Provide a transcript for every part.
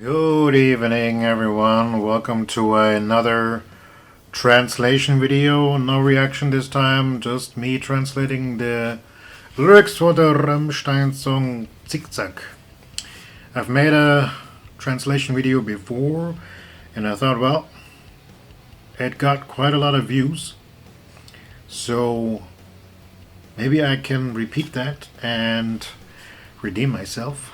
Good evening, everyone. Welcome to another translation video. No reaction this time, just me translating the lyrics for the Rammstein song Zick. I've made a translation video before, and I thought, well, it got quite a lot of views, so maybe I can repeat that and redeem myself.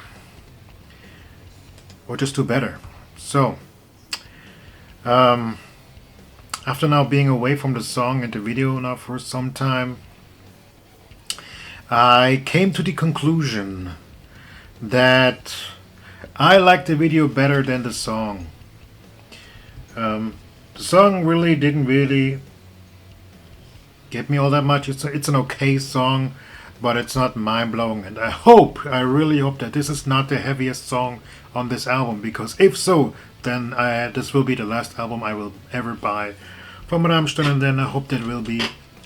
Or just do better. So, after now being away from the song and the video now for some time, I came to the conclusion that I like the video better than the song. The song really didn't get me all that much. It's an okay song, but it's not mind-blowing, and I really hope that this is not the heaviest song on this album, because if so, then this will be the last album I will ever buy from Rammstein, and then I hope that will be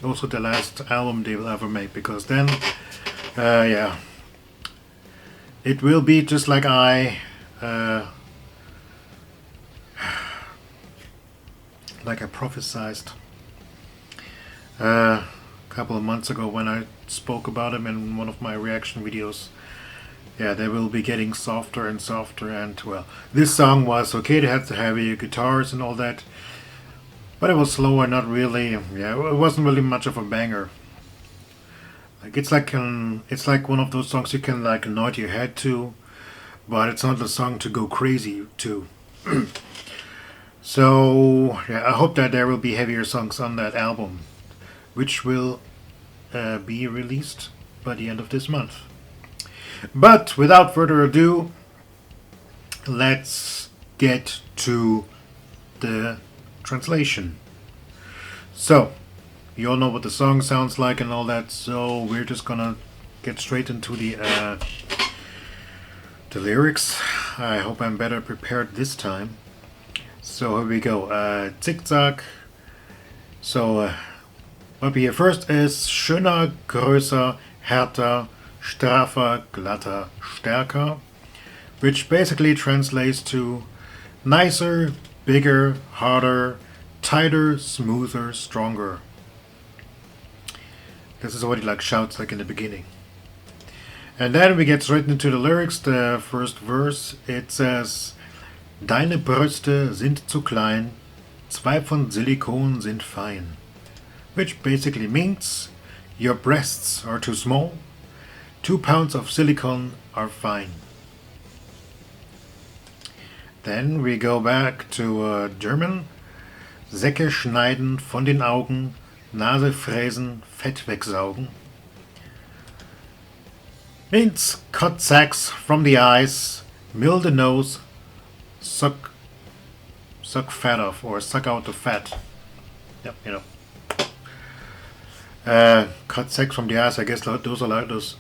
also the last album they will ever make, because then, yeah, it will be just like I prophesied a couple of months ago when I spoke about him in one of my reaction videos. Yeah, they will be getting softer and softer, and well, this song was okay. They had the heavy guitars and all that, but it was slower, not really. Yeah, it wasn't really much of a banger. Like it's like one of those songs you can like nod your head to, but it's not a song to go crazy to. So yeah, I hope that there will be heavier songs on that album, which will be released by the end of this month. But without further ado, let's get to the translation. So, you all know what the song sounds like and all that, so we're just gonna get straight into the lyrics. I hope I'm better prepared this time. So here we go. Zick. So, what we hear first is schöner, größer, härter, straffer, glatter, stärker, which basically translates to nicer, bigger, harder, tighter, smoother, stronger. This is what he like shouts like in the beginning. And then we get straight into the lyrics. The first verse, it says, Deine Brüste sind zu klein, zwei von Silikon sind fein. Which basically means, your breasts are too small, 2 pounds of silicone are fine. Then we go back to German. Säcke schneiden von den Augen, Nase fräsen, Fett wegsaugen. Means cut sacks from the eyes, mill the nose, suck fat off, or suck out the fat. Yep, you know. Cut sacks from the eyes. I guess those are like those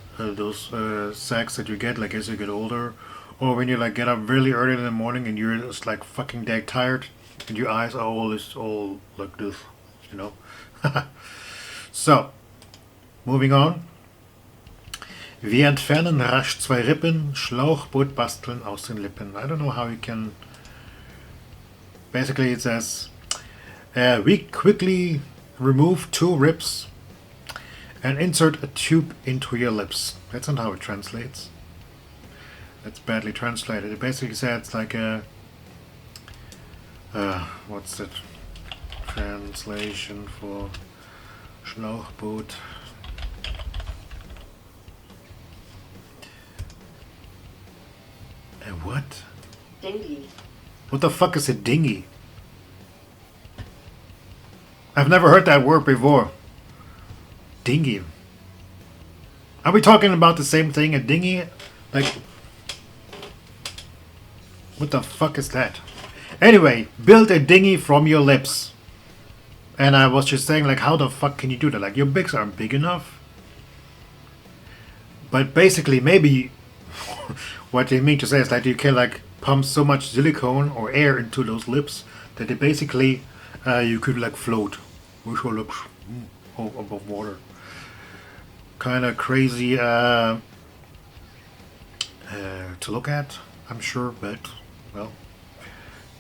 sacks that you get like as you get older, or when you like get up really early in the morning and you're just like fucking dead tired and your eyes are all like this, you know. So, moving on. Wir entfernen rasch 2 Rippen, Schlauchboot basteln aus den Lippen. I don't know how you can. Basically, it says we quickly remove 2 ribs and insert a tube into your lips. That's not how it translates. That's badly translated. It basically says like a what's that translation for Schlauchboot? A what? Dinghy. What the fuck is a dinghy? I've never heard that word before. Dinghy. Are we talking about the same thing? A dinghy? Like, what the fuck is that? Anyway, build a dinghy from your lips. And I was just saying, like, how the fuck can you do that? Like, your bigs aren't big enough. But basically, maybe what they mean to say is that you can, like, pump so much silicone or air into those lips that they basically, you could, like, float. Which will look above water. Kind of crazy to look at, I'm sure, but well,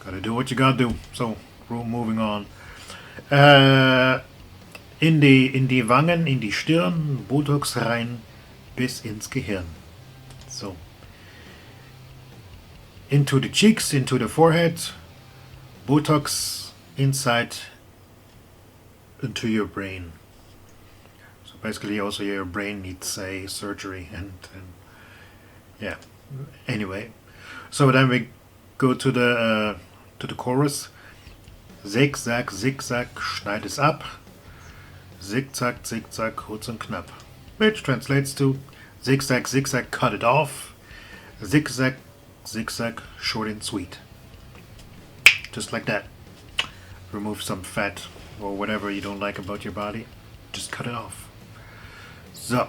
gotta do what you gotta do. So, moving on. In die Wangen, in die Stirn, Botox rein bis ins Gehirn. So, into the cheeks, into the forehead, Botox inside into your brain. So basically, also your brain needs a surgery, and yeah. Anyway, so then we go to the chorus. Zick, Zack, Zick-Zack, schneid es ab. Zick-Zack, Zick-Zack, kurz und knapp. Which translates to Zick-Zack, Zick-Zack, cut it off. Zick-Zack, Zick-Zack, short and sweet. Just like that. Remove some fat or whatever you don't like about your body. Just cut it off. So.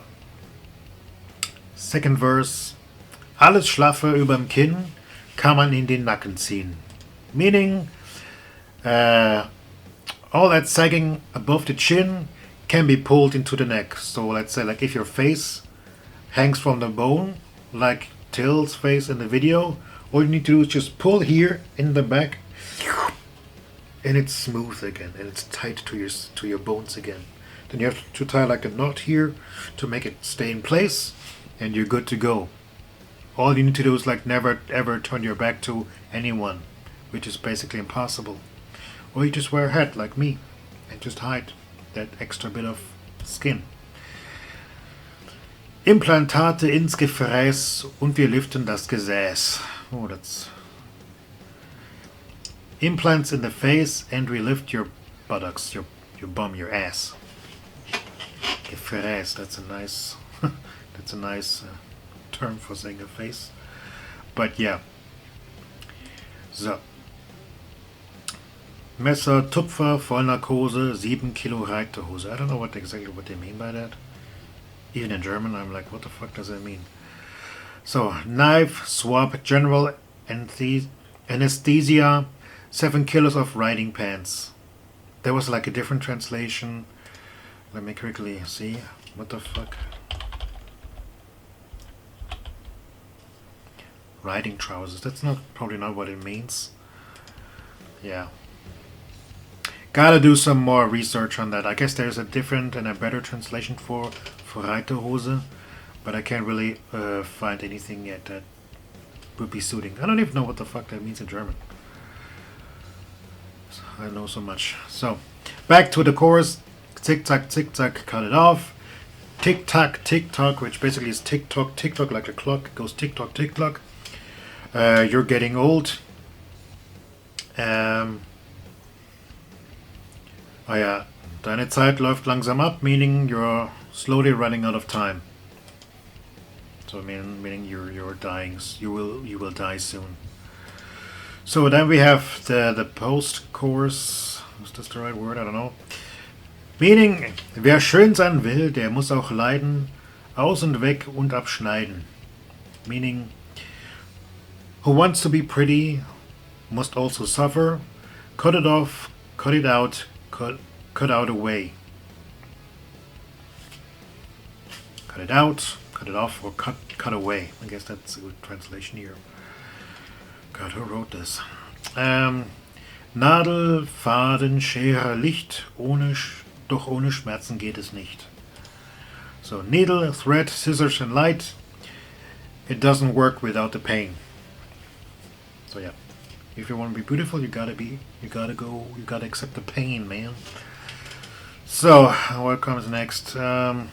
Second verse. Alles Schlaffe überm Kinn kann man in den Nacken ziehen. Meaning, all that sagging above the chin can be pulled into the neck. So let's say, like, if your face hangs from the bone, like Till's face in the video, all you need to do is just pull here in the back, and it's smooth again, and it's tight to your bones again. Then you have to tie like a knot here to make it stay in place, and you're good to go. All you need to do is like never ever turn your back to anyone, which is basically impossible. Or you just wear a hat like me and just hide that extra bit of skin. Implantate ins Gefräß und wir liften das Gesäß. Oh, that's implants in the face and we lift your buttocks, your bum, your ass. Gefräß, that's a nice term for saying a face. But yeah. So. Messer, Tupfer, Vollnarkose, 7 Kilo Reiterhose. I don't know exactly what they mean by that. Even in German, I'm like, what the fuck does that mean? So, knife, swab, general anesthesia, 7 kilos of riding pants. There was like a different translation. Let me quickly see. What the fuck? Riding trousers. That's probably not what it means. Yeah. Gotta do some more research on that. I guess there's a different and a better translation for Reiterhose, but I can't really find anything yet that would be suiting. I don't even know what the fuck that means in German. I know so much. So, back to the chorus. Tick-tock, tick-tock, cut it off. Tick-tock, tick-tock, which basically is tick-tock, tick-tock, like a clock. It goes tick-tock, tick-tock. You're getting old. Oh yeah, deine Zeit läuft langsam ab, meaning you're slowly running out of time. So meaning you're dying. You will die soon. So then we have the post-chorus. Is this the right word? I don't know. Meaning, wer schön sein will, der muss auch leiden, aus und weg und abschneiden. Meaning, who wants to be pretty must also suffer. Cut it off, cut it out, cut out away. Cut it out, cut it off, or cut away. I guess that's a good translation here. God, who wrote this? Nadel, Faden, Schere, Licht, doch ohne Schmerzen geht es nicht. So, needle, thread, scissors, and light. It doesn't work without the pain. So yeah, if you want to be beautiful, you gotta accept the pain, man. So, what comes next? Yeah.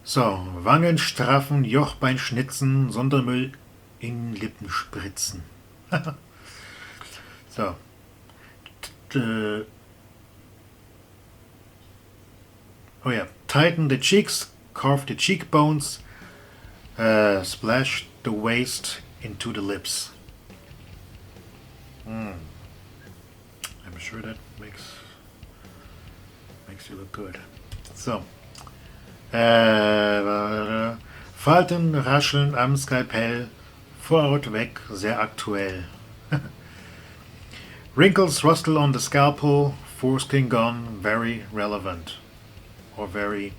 So, Wangen straffen, Jochbein schnitzen, Sondermüll in Lippen spritzen. So. Oh yeah. Tighten the cheeks, carve the cheekbones, splash the waist into the lips. I'm sure that makes you look good. So. Falten, rascheln am Skalpell, Vorhaut weg, sehr aktuell. Wrinkles rustle on the scalpel, foreskin gone, very relevant. Or very...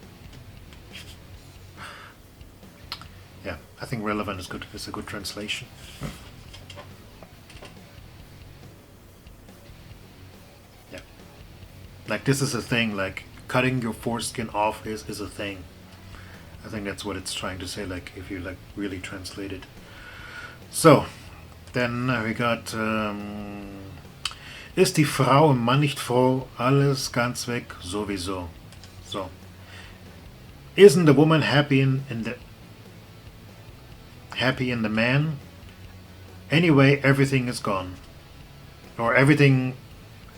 Yeah, I think relevant is good. Is a good translation. Yeah, like this is a thing. Like cutting your foreskin off is a thing. I think that's what it's trying to say. Like if you like really translate it. So, then we got. Ist die Frau im Mann nicht froh, alles ganz weg, sowieso. So. Isn't the woman happy in the man? Anyway, everything is gone. Or everything,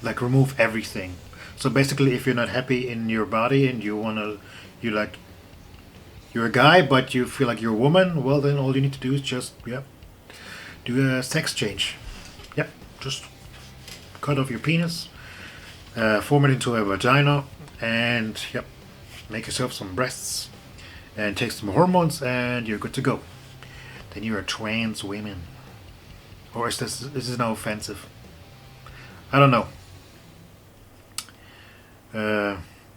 like remove everything. So basically, if you're not happy in your body and you're a guy, but you feel like you're a woman, well then all you need to do is just, do a sex change. Just cut off your penis, form it into a vagina, and make yourself some breasts, and take some hormones, and you're good to go. Then you're a trans woman. Or is this now offensive? I don't know.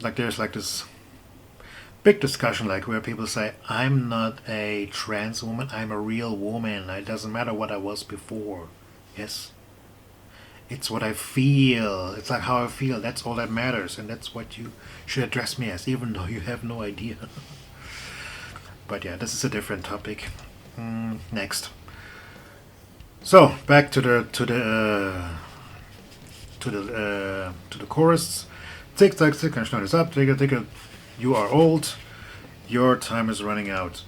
Like there's like this big discussion like where people say, I'm not a trans woman, I'm a real woman. It doesn't matter what I was before. Yes. It's what I feel. It's like how I feel. That's all that matters. And that's what you should address me as, even though you have no idea. But yeah, this is a different topic. Next. So, back to the chorus. Zick, Zack, Zick, and schneid es ab. Digga, Digga, you are old. Your time is running out.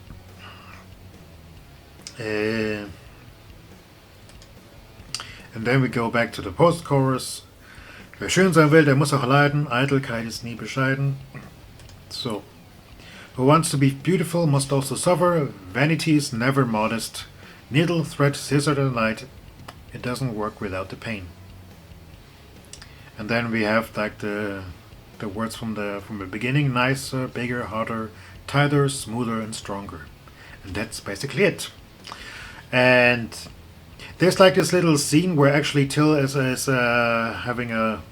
And then we go back to the post-chorus. Wer schön sein will, der muss auch leiden. Eitelkeit ist nie bescheiden. So. Who wants to be beautiful must also suffer. Vanity is never modest. Needle, thread, scissor, and light. It doesn't work without the pain. And then we have like the words from the beginning. Nicer, bigger, hotter, tighter, smoother, and stronger. And that's basically it. And there's like this little scene where actually Till is having a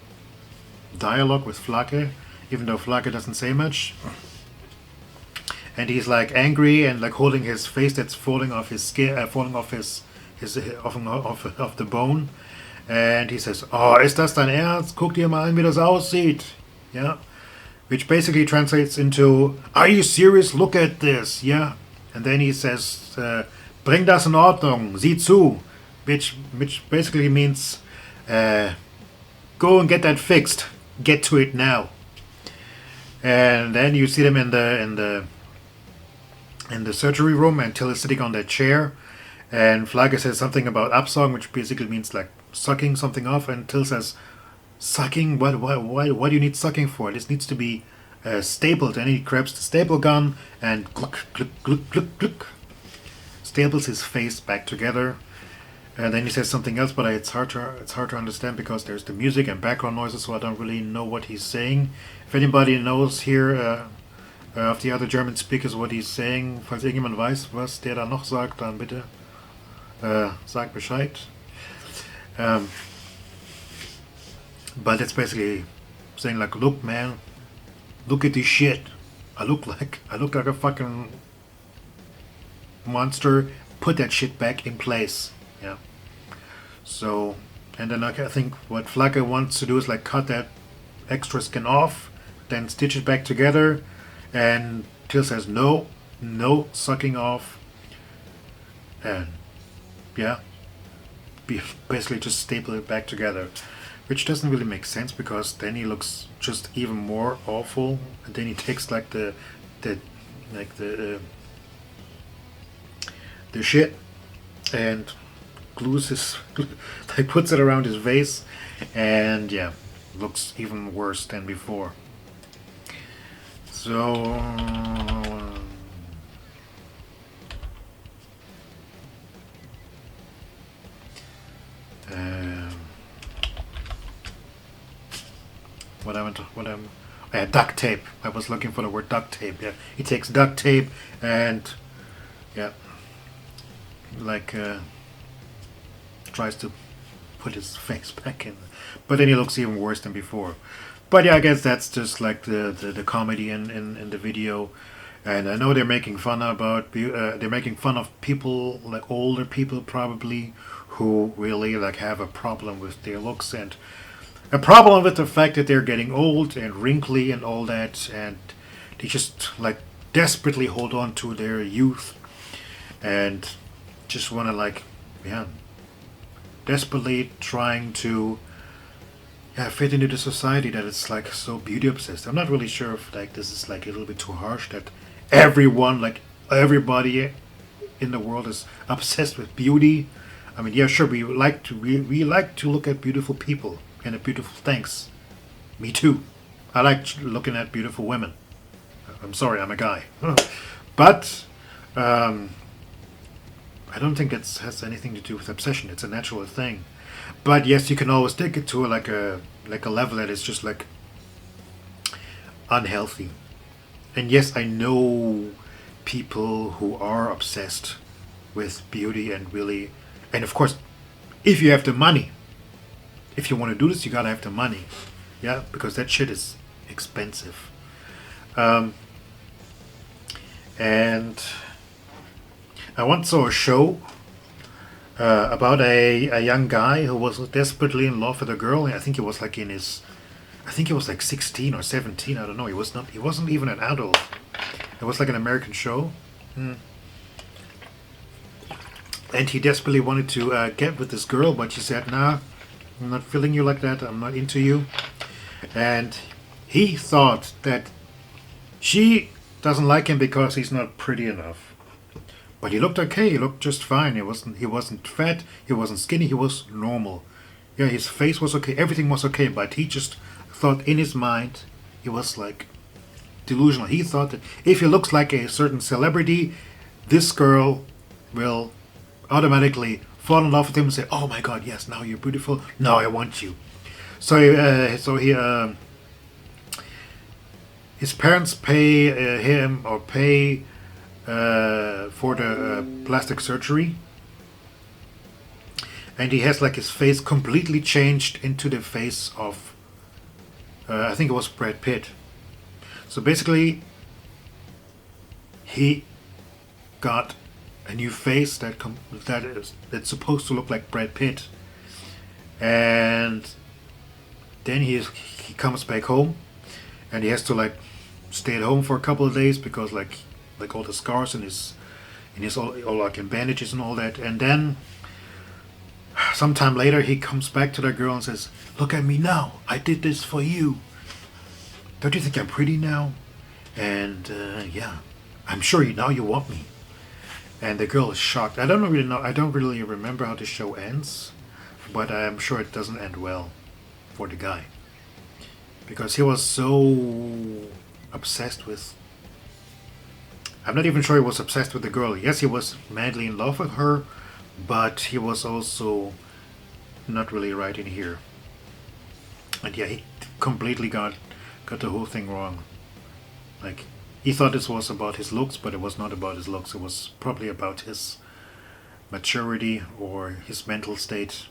dialogue with Flake, even though Flake doesn't say much. And he's like angry and like holding his face that's falling off his skin, falling off off the bone. And he says, "Oh, ist das dein Ernst? Guck dir mal an, wie das aussieht." Yeah, which basically translates into, "Are you serious? Look at this." Yeah, and then he says, "Bring das in Ordnung, sieh zu." Which basically means go and get that fixed. Get to it now. And then you see them in the surgery room, and Till is sitting on that chair, and Flagge says something about Absong, which basically means like sucking something off, and Till says, "Sucking? What do you need sucking for? This needs to be stapled." And he grabs the staple gun and gluck, gluck, gluck, gluck, gluck, staples his face back together. And then he says something else, but it's hard to understand because there's the music and background noises, so I don't really know what he's saying. If anybody knows here of the other German speakers what he's saying, falls irgendjemand weiß, was der da noch sagt, dann bitte sag Bescheid. But it's basically saying like, look man, look at this shit. I look like a fucking monster. Put that shit back in place. Yeah. So, and then I think what Flagge wants to do is like cut that extra skin off, then stitch it back together, and Till says no sucking off, and basically just staple it back together, which doesn't really make sense because then he looks just even more awful, and then he takes like the shit and glues his like puts it around his face, and looks even worse than before. So duct tape. I was looking for the word duct tape. Yeah, he takes duct tape and tries to put his face back in, but then he looks even worse than before. But I guess that's just like the comedy in the video. And I know they're making fun they're making fun of people, like older people probably, who really like have a problem with their looks and a problem with the fact that they're getting old and wrinkly and all that, and they just like desperately hold on to their youth and just want to like, yeah, desperately trying to, yeah, fit into the society that is like so beauty obsessed. I'm not really sure if like this is like a little bit too harsh that everyone, like everybody in the world is obsessed with beauty. I mean, yeah, sure, we like to look at beautiful people and at beautiful things. Me too. I like looking at beautiful women. I'm sorry, I'm a guy, but I don't think it has anything to do with obsession. It's a natural thing. But yes, you can always take it to like a level that is just like unhealthy. And yes, I know people who are obsessed with beauty and really, and of course, if you have the money, if you want to do this, you gotta have the money, yeah, because that shit is expensive. Um, and I once saw a show about a young guy who was desperately in love with a girl. I think he was like I think he was like 16 or 17. I don't know. He was not. He wasn't even an adult. It was like an American show. Mm. And he desperately wanted to get with this girl, but she said, "Nah, I'm not feeling you like that. I'm not into you." And he thought that she doesn't like him because he's not pretty enough. But he looked okay. He looked just fine. He wasn't fat. He wasn't skinny. He was normal. Yeah, his face was okay. Everything was okay. But he just thought in his mind he was like delusional. He thought that if he looks like a certain celebrity, this girl will automatically fall in love with him and say, "Oh my God, yes, now you're beautiful. Now I want you." So he his parents pay him or pay for the plastic surgery, and he has like his face completely changed into the face of I think it was Brad Pitt. So basically, he got a new face that's supposed to look like Brad Pitt, and then he comes back home, and he has to like stay at home for a couple of days because like all the scars in his all like in bandages and all that, and then sometime later he comes back to that girl and says, "Look at me now. I did this for you. Don't you think I'm pretty now? And yeah, I'm sure now you want me." And the girl is shocked. I don't really know. I don't really remember how the show ends, but I'm sure it doesn't end well for the guy because he was so obsessed with. I'm not even sure he was obsessed with the girl. Yes, he was madly in love with her, but he was also not really right in here. And yeah, he completely got the whole thing wrong. Like, he thought this was about his looks, but it was not about his looks. It was probably about his maturity or his mental state.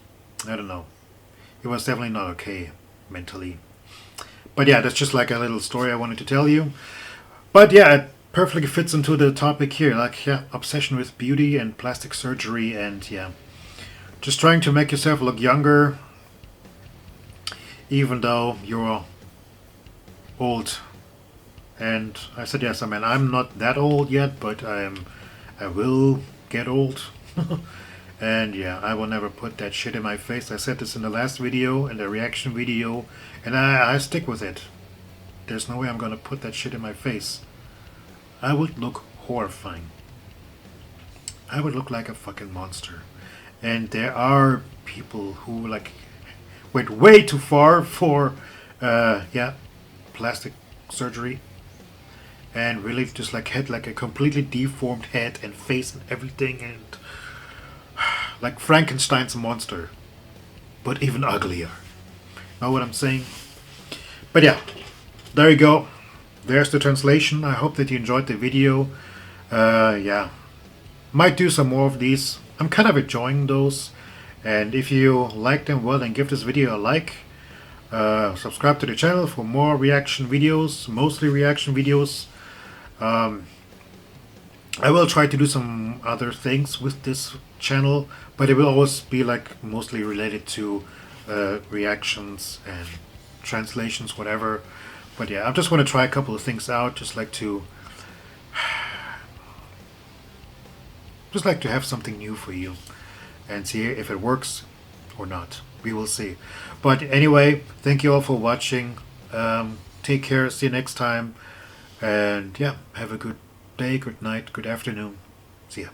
I don't know. He was definitely not okay mentally. But yeah, that's just like a little story I wanted to tell you. But yeah, it perfectly fits into the topic here. Like, yeah, obsession with beauty and plastic surgery, and yeah, just trying to make yourself look younger, even though you're old. And I said, yes, I mean, I'm not that old yet, but I will get old. And yeah, I will never put that shit in my face. I said this in the last video, in the reaction video, and I stick with it. There's no way I'm gonna put that shit in my face. I would look horrifying. I would look like a fucking monster. And there are people who like went way too far for yeah, plastic surgery, and really just like had like a completely deformed head and face and everything, and like Frankenstein's monster, but even uglier. Know what I'm saying? But yeah, there you go. There's the translation. I hope that you enjoyed the video. Yeah, might do some more of these. I'm kind of enjoying those. And if you like them, well, then give this video a like. Subscribe to the channel for more reaction videos, mostly reaction videos. I will try to do some other things with this channel, but it will always be like mostly related to reactions and translations, whatever. But yeah, I just want to try a couple of things out. Just like to have something new for you and see if it works or not. We will see. But anyway, thank you all for watching. Take care. See you next time. And yeah, have a good day, good night, good afternoon. See ya.